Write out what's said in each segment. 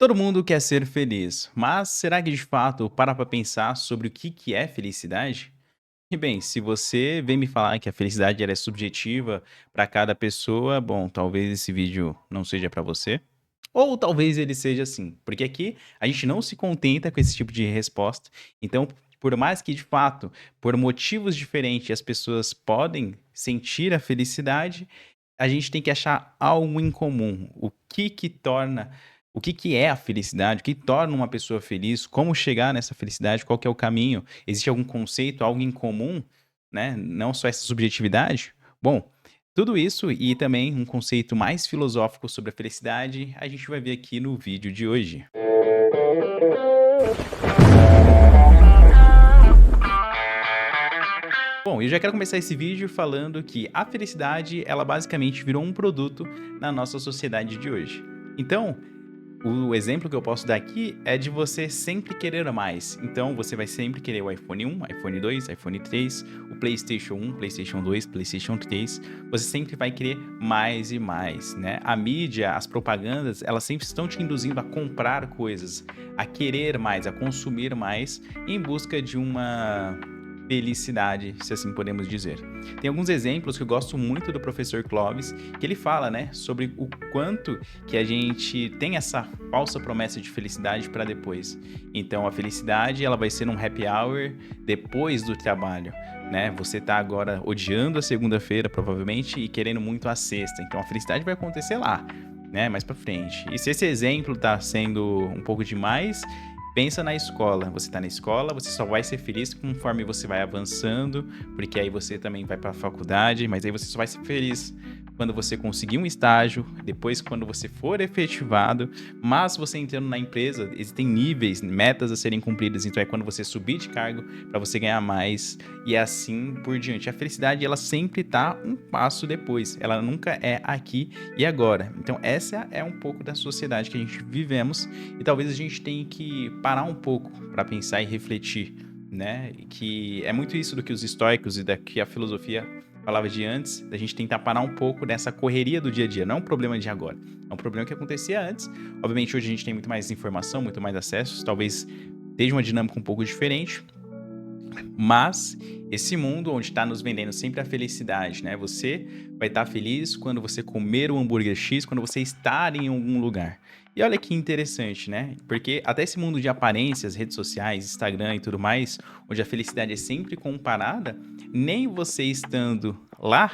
Todo mundo quer ser feliz, mas será que de fato para pra pensar sobre o que é felicidade? E bem, se você vem me falar que a felicidade ela é subjetiva para cada pessoa, bom, talvez esse vídeo não seja para você, ou talvez ele seja assim, porque aqui a gente não se contenta com esse tipo de resposta. Então, por mais que de fato, por motivos diferentes, as pessoas podem sentir a felicidade, a gente tem que achar algo em comum. O que é a felicidade? O que torna uma pessoa feliz? Como chegar nessa felicidade? Qual que é o caminho? Existe algum conceito, algo em comum, né? Não só essa subjetividade? Bom, tudo isso e também um conceito mais filosófico sobre a felicidade, a gente vai ver aqui no vídeo de hoje. Bom, eu já quero começar esse vídeo falando que a felicidade, ela basicamente virou um produto na nossa sociedade de hoje. Então, o exemplo que eu posso dar aqui é de você sempre querer mais. Então, você vai sempre querer o iPhone 1, iPhone 2, iPhone 3, o PlayStation 1, PlayStation 2, PlayStation 3. Você sempre vai querer mais e mais, né? A mídia, as propagandas, elas sempre estão te induzindo a comprar coisas, a querer mais, a consumir mais, em busca de uma felicidade, se assim podemos dizer. Tem alguns exemplos que eu gosto muito do professor Clovis, que ele fala, né, sobre o quanto que a gente tem essa falsa promessa de felicidade para depois. Então a felicidade, ela vai ser um happy hour depois do trabalho, né? Você tá agora odiando a segunda-feira provavelmente e querendo muito a sexta. Então a felicidade vai acontecer lá, né, mais para frente. E se esse exemplo tá sendo um pouco demais, pensa na escola. Você tá na escola, você só vai ser feliz conforme você vai avançando, porque aí você também vai para a faculdade, mas aí você só vai ser feliz quando você conseguir um estágio, depois quando você for efetivado, mas você entrando na empresa, existem níveis, metas a serem cumpridas, então é quando você subir de cargo para você ganhar mais e assim por diante. A felicidade ela sempre tá um passo depois, ela nunca é aqui e agora. Então essa é um pouco da sociedade que a gente vivemos e talvez a gente tenha que parar um pouco para pensar e refletir, né? Que é muito isso do que os estoicos e da que a filosofia falava de antes, da gente tentar parar um pouco dessa correria do dia a dia. Não é um problema de agora, é um problema que acontecia antes. Obviamente hoje a gente tem muito mais informação, muito mais acessos, talvez esteja uma dinâmica um pouco diferente, mas esse mundo onde está nos vendendo sempre a felicidade, né? Você vai estar feliz quando você comer o hambúrguer X, quando você estar em algum lugar. E olha que interessante, né? Porque até esse mundo de aparências, redes sociais, Instagram e tudo mais, onde a felicidade é sempre comparada, nem você estando lá,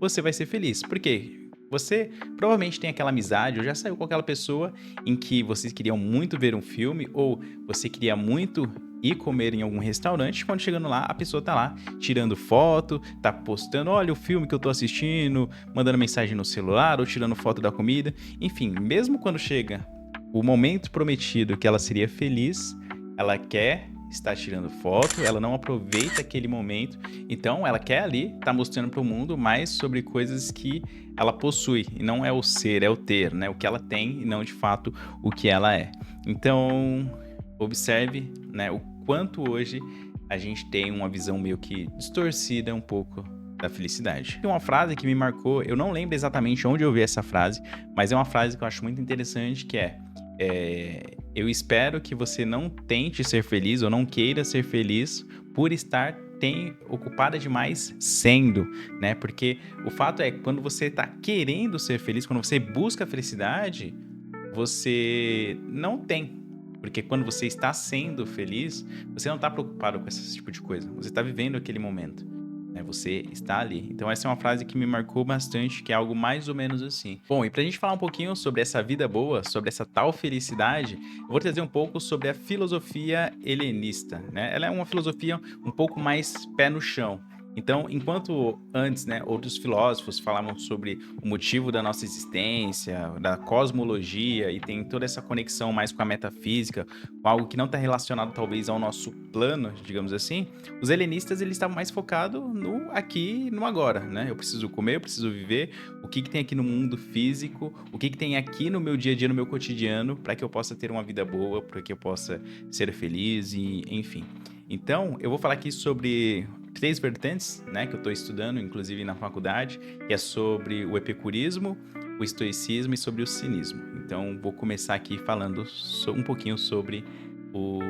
você vai ser feliz. Por quê? Você provavelmente tem aquela amizade ou já saiu com aquela pessoa em que vocês queriam muito ver um filme ou você queria muito ir comer em algum restaurante, quando chegando lá, a pessoa tá lá tirando foto, tá postando, olha o filme que eu tô assistindo, mandando mensagem no celular ou tirando foto da comida. Enfim, mesmo quando chega o momento prometido que ela seria feliz, ela quer estar tirando foto, ela não aproveita aquele momento, então ela quer ali estar mostrando para o mundo mais sobre coisas que ela possui, e não é o ser, é o ter, né? O que ela tem e não de fato o que ela é. Então, observe, né, o quanto hoje a gente tem uma visão meio que distorcida um pouco da felicidade. Tem uma frase que me marcou, eu não lembro exatamente onde eu vi essa frase, mas é uma frase que eu acho muito interessante que eu espero que você não tente ser feliz ou não queira ser feliz por estar ocupada demais sendo, né? Porque o fato é que quando você tá querendo ser feliz, quando você busca a felicidade, você não tem. Porque quando você está sendo feliz, você não está preocupado com esse tipo de coisa. Você está vivendo aquele momento, né? Você está ali. Então essa é uma frase que me marcou bastante, que é algo mais ou menos assim. Bom, e pra gente falar um pouquinho sobre essa vida boa, sobre essa tal felicidade, eu vou trazer um pouco sobre a filosofia helenista, né? Ela é uma filosofia um pouco mais pé no chão. Então, enquanto antes, né, outros filósofos falavam sobre o motivo da nossa existência, da cosmologia, e tem toda essa conexão mais com a metafísica, com algo que não está relacionado talvez ao nosso plano, digamos assim, os helenistas eles estavam mais focados no aqui e no agora, né? Eu preciso comer, eu preciso viver, o que tem aqui no mundo físico, o que tem aqui no meu dia a dia, no meu cotidiano, para que eu possa ter uma vida boa, para que eu possa ser feliz e enfim. Então, eu vou falar aqui sobre três vertentes, né, que eu estou estudando, inclusive na faculdade, que é sobre o epicurismo, o estoicismo e sobre o cinismo. Então, vou começar aqui falando um pouquinho sobre o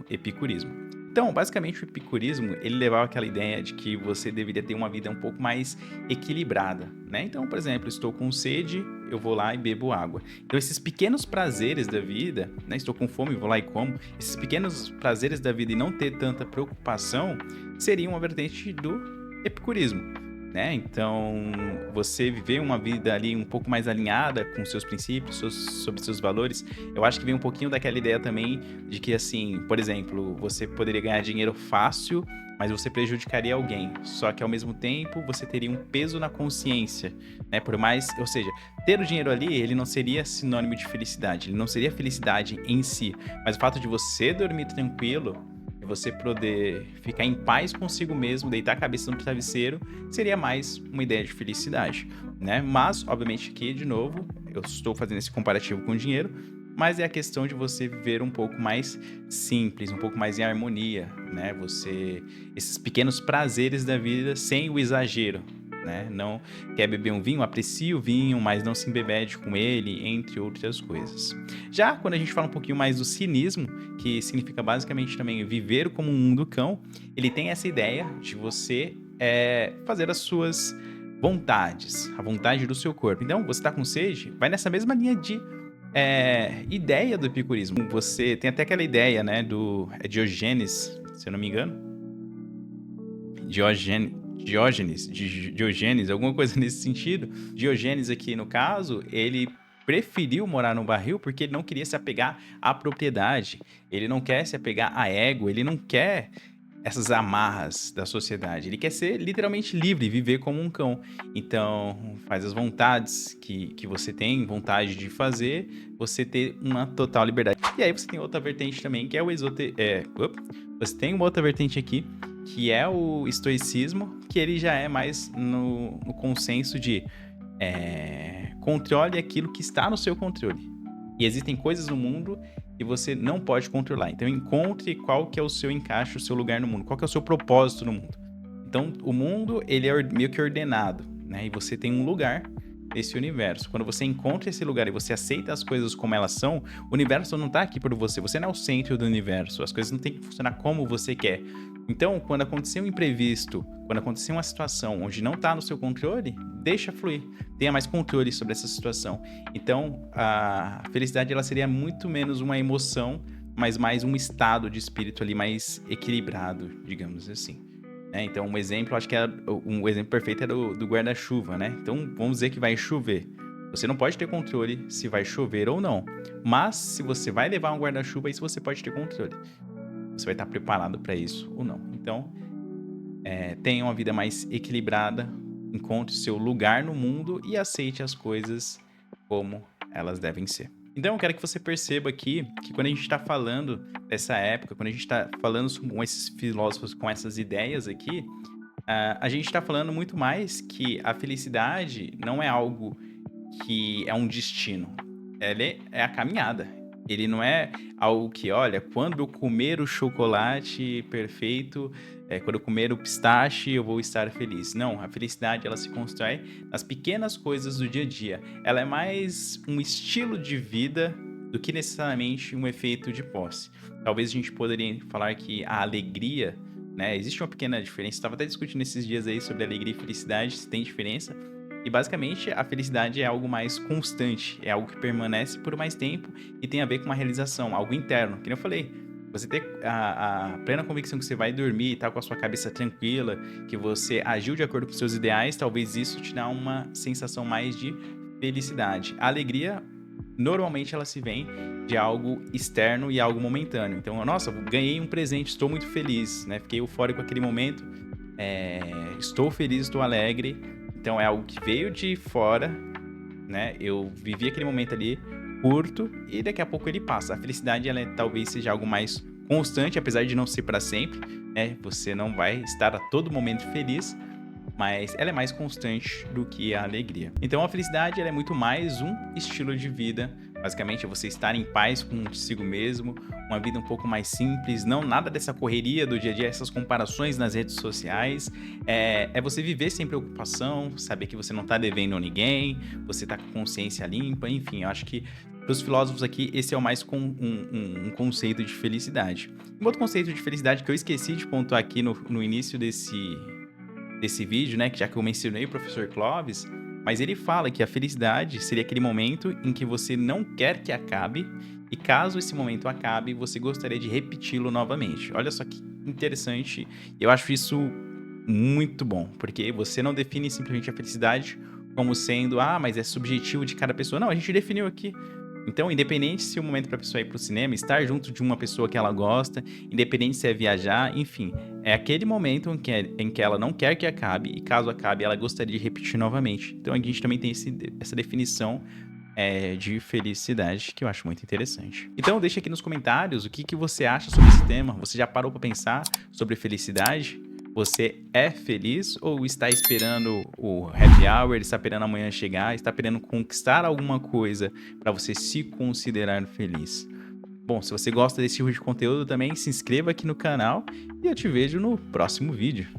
epicurismo. Então, basicamente, o epicurismo, ele levava aquela ideia de que você deveria ter uma vida um pouco mais equilibrada, né? Então, por exemplo, estou com sede, eu vou lá e bebo água. Então, esses pequenos prazeres da vida, né? Estou com fome, vou lá e como. Esses pequenos prazeres da vida e não ter tanta preocupação seria uma vertente do epicurismo, né? Então, você viver uma vida ali um pouco mais alinhada com seus princípios, sobre seus valores, eu acho que vem um pouquinho daquela ideia também de que, assim, por exemplo, você poderia ganhar dinheiro fácil, mas você prejudicaria alguém. Só que, ao mesmo tempo, você teria um peso na consciência, né? Por mais, ou seja, ter o dinheiro ali, ele não seria sinônimo de felicidade, ele não seria felicidade em si, mas o fato de você dormir tranquilo, você poder ficar em paz consigo mesmo, deitar a cabeça no travesseiro, seria mais uma ideia de felicidade, né? Mas, obviamente, aqui, de novo, eu estou fazendo esse comparativo com o dinheiro, mas é a questão de você viver um pouco mais simples, um pouco mais em harmonia, né? Esses pequenos prazeres da vida sem o exagero, né? Não quer beber um vinho, aprecie o vinho, mas não se embebede com ele, entre outras coisas. Já quando a gente fala um pouquinho mais do cinismo, que significa basicamente também viver como um mundo cão, ele tem essa ideia de você fazer as suas vontades, a vontade do seu corpo. Então, você está com sede, vai nessa mesma linha de ideia do epicurismo. Você tem até aquela ideia, né, do Diógenes, se eu não me engano. Diógenes, alguma coisa nesse sentido. Diógenes aqui, no caso, ele preferiu morar no barril porque ele não queria se apegar à propriedade, ele não quer se apegar a ego, ele não quer essas amarras da sociedade, ele quer ser literalmente livre, viver como um cão. Então, faz as vontades que você tem vontade de fazer, você ter uma total liberdade. E aí você tem outra vertente também, que é o você tem uma outra vertente aqui, que é o estoicismo, que ele já é mais no consenso de controle aquilo que está no seu controle. E existem coisas no mundo que você não pode controlar. Então encontre qual que é o seu encaixe, o seu lugar no mundo, qual que é o seu propósito no mundo. Então o mundo, ele é meio que ordenado, né? E você tem um lugar nesse universo. Quando você encontra esse lugar e você aceita as coisas como elas são, o universo não está aqui por você, você não é o centro do universo, as coisas não têm que funcionar como você quer. Então, quando acontecer um imprevisto, quando acontecer uma situação onde não está no seu controle, deixa fluir, tenha mais controle sobre essa situação. Então, a felicidade ela seria muito menos uma emoção, mas mais um estado de espírito ali mais equilibrado, digamos assim. Então, um exemplo, acho que um exemplo perfeito é do guarda-chuva, né? Então, vamos dizer que vai chover. Você não pode ter controle se vai chover ou não, mas se você vai levar um guarda-chuva, isso você pode ter controle. Você vai estar preparado para isso ou não. Então, tenha uma vida mais equilibrada, encontre o seu lugar no mundo e aceite as coisas como elas devem ser. Então, eu quero que você perceba aqui que quando a gente está falando dessa época, quando a gente está falando com esses filósofos, com essas ideias aqui, a gente está falando muito mais que a felicidade não é algo que é um destino. Ela é a caminhada. Ele não é algo que, olha, quando eu comer o chocolate perfeito, quando eu comer o pistache, eu vou estar feliz. Não, a felicidade ela se constrói nas pequenas coisas do dia a dia. Ela é mais um estilo de vida do que necessariamente um efeito de posse. Talvez a gente poderia falar que a alegria, né, existe uma pequena diferença. Estava até discutindo esses dias aí sobre alegria e felicidade, se tem diferença. E basicamente a felicidade é algo mais constante, é algo que permanece por mais tempo e tem a ver com uma realização, algo interno. Que nem eu falei, você ter a plena convicção que você vai dormir e tá com a sua cabeça tranquila, que você agiu de acordo com seus ideais, talvez isso te dá uma sensação mais de felicidade. A alegria, normalmente ela se vem de algo externo e algo momentâneo. Então, nossa, ganhei um presente, estou muito feliz, né? Fiquei eufórico naquele momento, estou feliz, estou alegre. Então é algo que veio de fora, né? Eu vivi aquele momento ali, curto, e daqui a pouco ele passa. A felicidade, ela talvez seja algo mais constante, apesar de não ser para sempre, né? Você não vai estar a todo momento feliz, mas ela é mais constante do que a alegria. Então a felicidade ela é muito mais um estilo de vida Basicamente, é você estar em paz consigo mesmo, uma vida um pouco mais simples, não nada dessa correria do dia a dia, essas comparações nas redes sociais. É você viver sem preocupação, saber que você não tá devendo a ninguém, você tá com consciência limpa, enfim, eu acho que para os filósofos aqui, esse é o mais um conceito de felicidade. Um outro conceito de felicidade que eu esqueci de pontuar aqui no início desse vídeo, né, que já que eu mencionei o professor Clovis, mas ele fala que a felicidade seria aquele momento em que você não quer que acabe, e caso esse momento acabe, você gostaria de repeti-lo novamente. Olha só que interessante, eu acho isso muito bom, porque você não define simplesmente a felicidade como sendo, ah, mas é subjetivo de cada pessoa. Não, a gente definiu aqui. Então, independente se o momento para a pessoa ir para o cinema, estar junto de uma pessoa que ela gosta, independente se é viajar, enfim, é aquele momento em que ela não quer que acabe, e caso acabe, ela gostaria de repetir novamente. Então, a gente também tem essa definição de felicidade, que eu acho muito interessante. Então, deixa aqui nos comentários o que você acha sobre esse tema. Você já parou para pensar sobre felicidade? Você é feliz ou está esperando o happy hour, está esperando amanhã chegar, está esperando conquistar alguma coisa para você se considerar feliz? Bom, se você gosta desse tipo de conteúdo também, se inscreva aqui no canal e eu te vejo no próximo vídeo.